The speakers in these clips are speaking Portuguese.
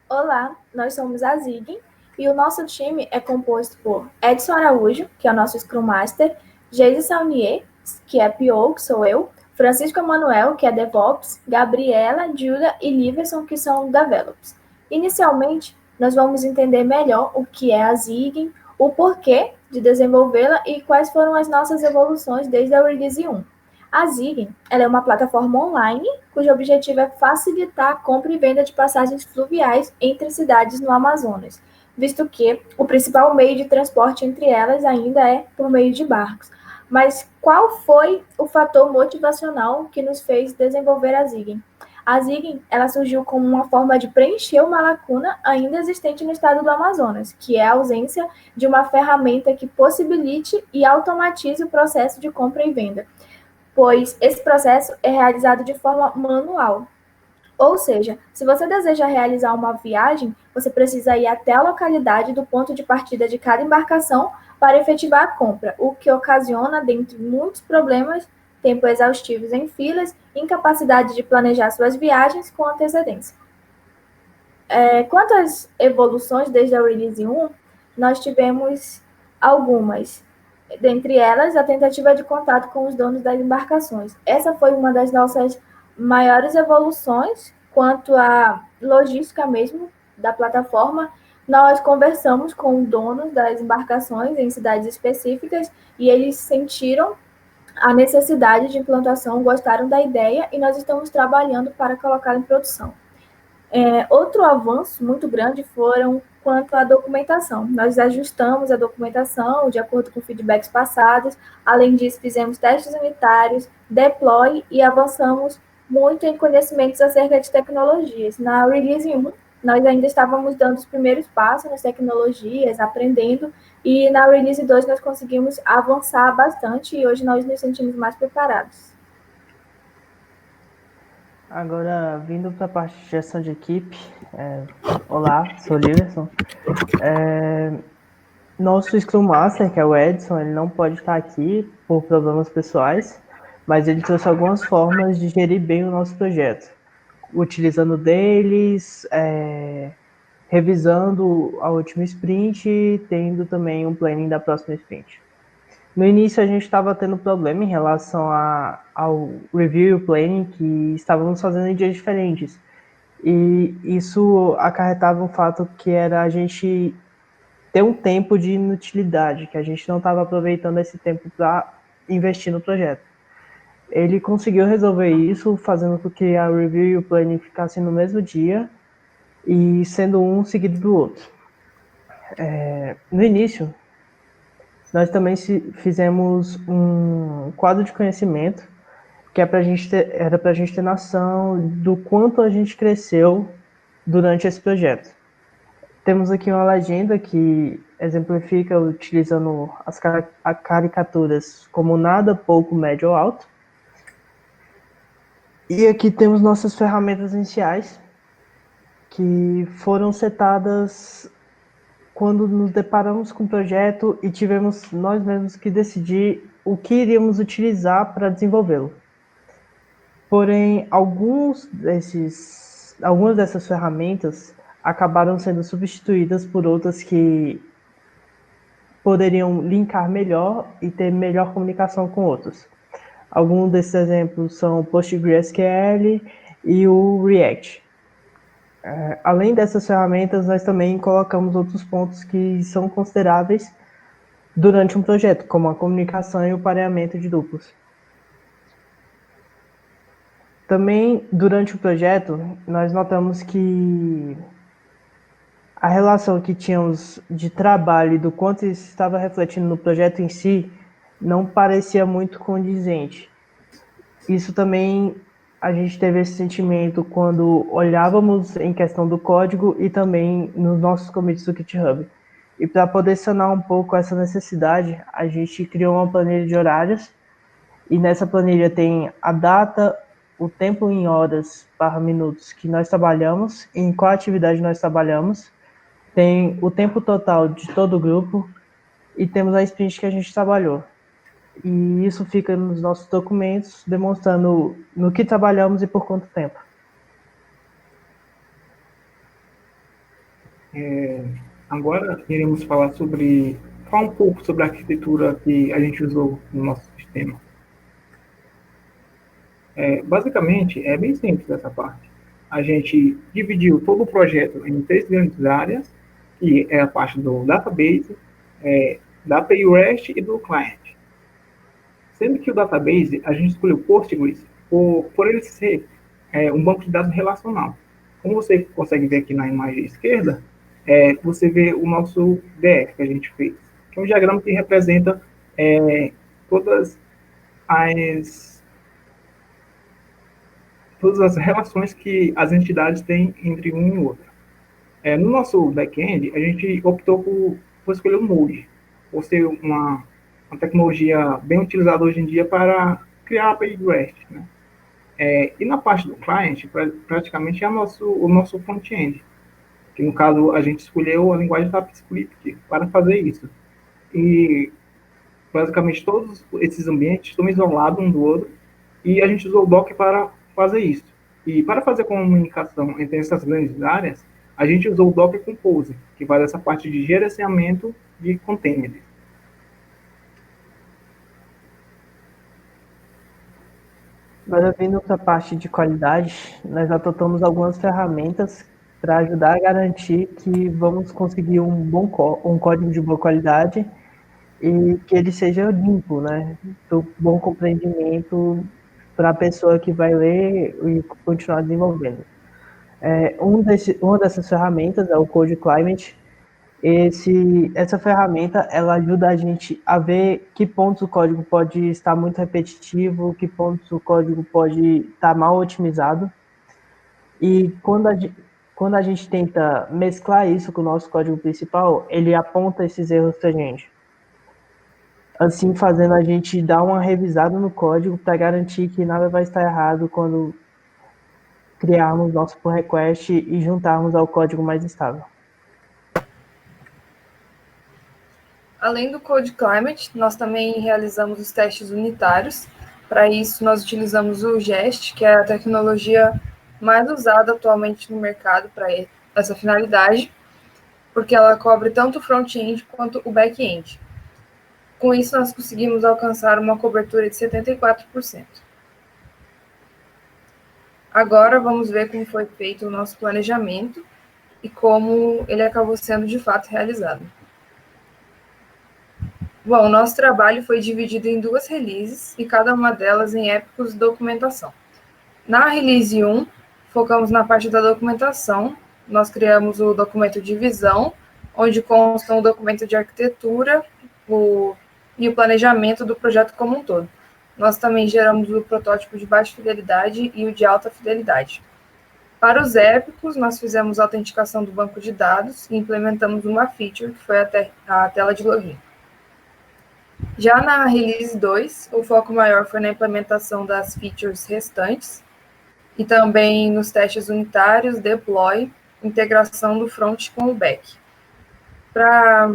Olá, nós somos a Zig e o nosso time é composto por Edson Araújo, que é o nosso Scrum Master, Geise Saunier, que é PO, que sou eu, Francisco Emanuel, que é DevOps, Gabriela, Julia e Liverson, que são Develops. Inicialmente, nós vamos entender melhor o que é a Zig, o porquê de desenvolvê-la e quais foram as nossas evoluções desde a Release 1. A Zig, ela é uma plataforma online cujo objetivo é facilitar a compra e venda de passagens fluviais entre cidades no Amazonas, visto que o principal meio de transporte entre elas ainda é por meio de barcos. Mas qual foi o fator motivacional que nos fez desenvolver a Zig? A Zig, ela surgiu como uma forma de preencher uma lacuna ainda existente no estado do Amazonas, que é a ausência de uma ferramenta que possibilite e automatize o processo de compra e venda, pois esse processo é realizado de forma manual. Ou seja, se você deseja realizar uma viagem, você precisa ir até a localidade do ponto de partida de cada embarcação para efetivar a compra, o que ocasiona, dentre muitos problemas, tempo exaustivos em filas, incapacidade de planejar suas viagens com antecedência. Quanto às evoluções desde a Release 1, nós tivemos algumas. Dentre elas, a tentativa de contato com os donos das embarcações. Essa foi uma das nossas maiores evoluções quanto à logística mesmo da plataforma. Nós conversamos com donos das embarcações em cidades específicas e eles sentiram a necessidade de implantação, gostaram da ideia e nós estamos trabalhando para colocar em produção. Outro avanço muito grande foram quanto à documentação. Nós ajustamos a documentação de acordo com feedbacks passados. Além disso, fizemos testes unitários, deploy e avançamos muito em conhecimentos acerca de tecnologias. Na Release 1, nós ainda estávamos dando os primeiros passos nas tecnologias, aprendendo, e na Release 2 nós conseguimos avançar bastante e hoje nós nos sentimos mais preparados. Agora, vindo para a parte de gestão de equipe, olá, sou o Liverson. Nosso Scrum Master, que é o Edson, ele não pode estar aqui por problemas pessoais, mas ele trouxe algumas formas de gerir bem o nosso projeto, utilizando deles, revisando a última sprint e tendo também um planning da próxima sprint. No início a gente estava tendo problema em relação ao review e o planning, que estávamos fazendo em dias diferentes. E isso acarretava um fato que era a gente ter um tempo de inutilidade, que a gente não estava aproveitando esse tempo para investir no projeto. Ele conseguiu resolver isso, fazendo com que a review e o planning ficassem no mesmo dia e sendo um seguido do outro. No início, nós também fizemos um quadro de conhecimento que era para a gente ter noção do quanto a gente cresceu durante esse projeto. Temos aqui uma legenda que exemplifica utilizando as caricaturas como nada, pouco, médio ou alto. E aqui temos nossas ferramentas iniciais, que foram setadas quando nos deparamos com o projeto e tivemos nós mesmos que decidir o que iríamos utilizar para desenvolvê-lo. Porém, algumas dessas ferramentas acabaram sendo substituídas por outras que poderiam linkar melhor e ter melhor comunicação com outros. Alguns desses exemplos são o PostgreSQL e o React. Além dessas ferramentas, nós também colocamos outros pontos que são consideráveis durante um projeto, como a comunicação e o pareamento de duplos. Também, durante o projeto, nós notamos que a relação que tínhamos de trabalho e do quanto isso estava refletindo no projeto em si não parecia muito condizente. Isso também a gente teve esse sentimento quando olhávamos em questão do código e também nos nossos commits do GitHub. E para poder sanar um pouco essa necessidade, a gente criou uma planilha de horários e nessa planilha tem a data, o tempo em horas barra minutos que nós trabalhamos, em qual atividade nós trabalhamos, tem o tempo total de todo o grupo e temos a sprint que a gente trabalhou. E isso fica nos nossos documentos, demonstrando no que trabalhamos e por quanto tempo. Agora iremos falar um pouco sobre a arquitetura que a gente usou no nosso sistema. Basicamente, é bem simples essa parte. A gente dividiu todo o projeto em três grandes áreas, que é a parte do database, da API REST e do client. Sendo que o database, a gente escolheu Postgres por ele ser um banco de dados relacional. Como você consegue ver aqui na imagem esquerda, você vê o nosso DF que a gente fez, que é um diagrama que representa todas as todas as relações que as entidades têm entre um e outro. No nosso back-end, a gente optou por escolher o Node, por ser uma tecnologia bem utilizada hoje em dia para criar API REST. Né? E na parte do client, praticamente é o nosso front-end, que no caso a gente escolheu a linguagem TypeScript para fazer isso. E basicamente todos esses ambientes estão isolados um do outro e a gente usou o Docker para fazer isso. E para fazer comunicação entre essas grandes áreas, a gente usou o Docker Compose, que faz essa parte de gerenciamento de containers. Agora, vindo para a parte de qualidade, nós adotamos algumas ferramentas para ajudar a garantir que vamos conseguir um código de boa qualidade e que ele seja limpo, né? Do bom compreendimento para a pessoa que vai ler e continuar desenvolvendo. Uma dessas ferramentas é o Code Climate. Essa ferramenta ela ajuda a gente a ver que pontos o código pode estar muito repetitivo, que pontos o código pode estar mal otimizado. E quando a gente tenta mesclar isso com o nosso código principal, ele aponta esses erros para a gente. Assim, fazendo a gente dar uma revisada no código para garantir que nada vai estar errado quando criarmos nosso pull request e juntarmos ao código mais estável. Além do Code Climate, nós também realizamos os testes unitários. Para isso, nós utilizamos o Jest, que é a tecnologia mais usada atualmente no mercado para essa finalidade, porque ela cobre tanto o front-end quanto o back-end. Com isso, nós conseguimos alcançar uma cobertura de 74%. Agora, vamos ver como foi feito o nosso planejamento e como ele acabou sendo de fato realizado. Bom, o nosso trabalho foi dividido em 2 releases e cada uma delas em épicos de documentação. Na release 1, focamos na parte da documentação. Nós criamos o documento de visão, onde constam o documento de arquitetura e o planejamento do projeto como um todo. Nós também geramos o protótipo de baixa fidelidade e o de alta fidelidade. Para os épicos, nós fizemos a autenticação do banco de dados e implementamos uma feature, que foi a tela de login. Já na Release 2, o foco maior foi na implementação das features restantes e também nos testes unitários, deploy, integração do front com o back. Para a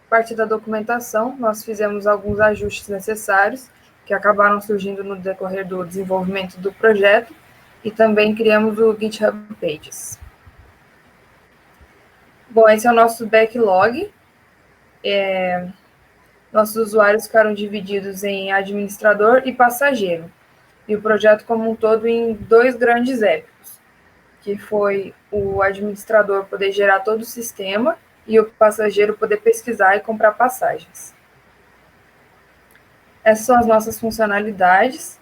parte da documentação, nós fizemos alguns ajustes necessários que acabaram surgindo no decorrer do desenvolvimento do projeto e também criamos o GitHub Pages. Bom, esse é o nosso backlog. Nossos usuários ficaram divididos em administrador e passageiro, e o projeto como um todo em 2 grandes épicos, que foi o administrador poder gerar todo o sistema e o passageiro poder pesquisar e comprar passagens. Essas são as nossas funcionalidades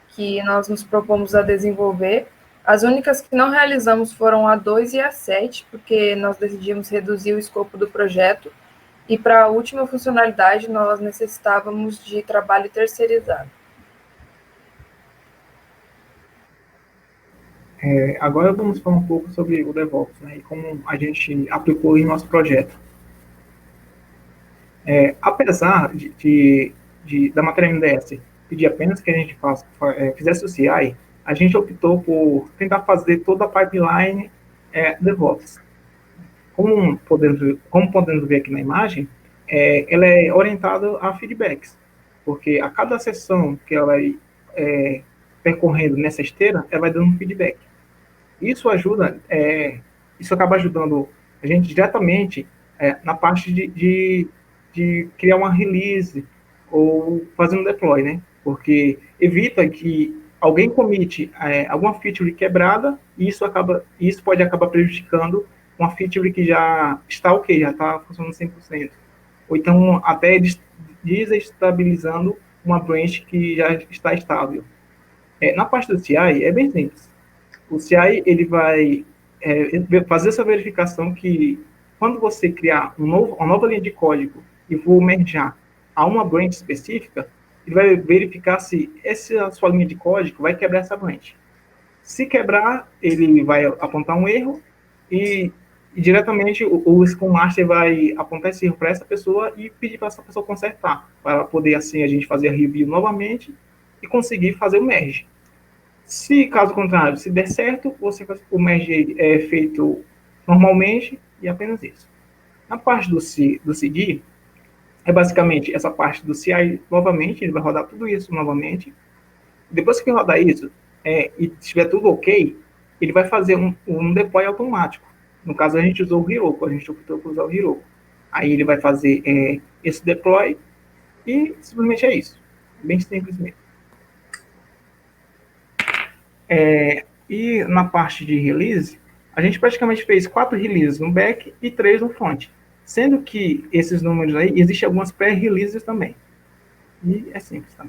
que nós nos propomos a desenvolver. As únicas que não realizamos foram a 2 e a 7, porque nós decidimos reduzir o escopo do projeto. E para a última funcionalidade, nós necessitávamos de trabalho terceirizado. Agora vamos falar um pouco sobre o DevOps, né, e como a gente aplicou em nosso projeto. Apesar da matéria MDS pedir apenas que a gente fizesse o CI, a gente optou por tentar fazer toda a pipeline DevOps. Como podemos ver aqui na imagem, ela é orientada a feedbacks, porque a cada sessão que ela vai percorrendo nessa esteira, ela vai dando um feedback. Isso acaba ajudando a gente diretamente na parte de criar uma release ou fazer um deploy, né? Porque evita que alguém comite alguma feature quebrada e isso pode acabar prejudicando uma feature que já está ok, já está funcionando 100%. Ou então até desestabilizando uma branch que já está estável. Na parte do CI é bem simples. O CI ele vai fazer essa verificação que quando você criar uma nova linha de código e for mergear a uma branch específica, ele vai verificar se essa sua linha de código vai quebrar essa branch. Se quebrar, ele vai apontar um erro e diretamente o Scrum Master vai apontar esse erro para essa pessoa e pedir para essa pessoa consertar, para poder assim a gente fazer a review novamente e conseguir fazer o merge. Se, caso contrário, se der certo, o merge é feito normalmente e apenas isso. Na parte do CD, é basicamente essa parte do CI novamente, ele vai rodar tudo isso novamente. Depois que rodar isso e estiver tudo ok, ele vai fazer um deploy automático. No caso, a gente usou o Heroku, a gente optou por usar o Heroku. Aí ele vai fazer esse deploy e simplesmente é isso. Bem simples mesmo. E na parte de release, a gente praticamente fez 4 releases no back e 3 no front. Sendo que esses números aí, existem algumas pré-releases também. E é simples, tá?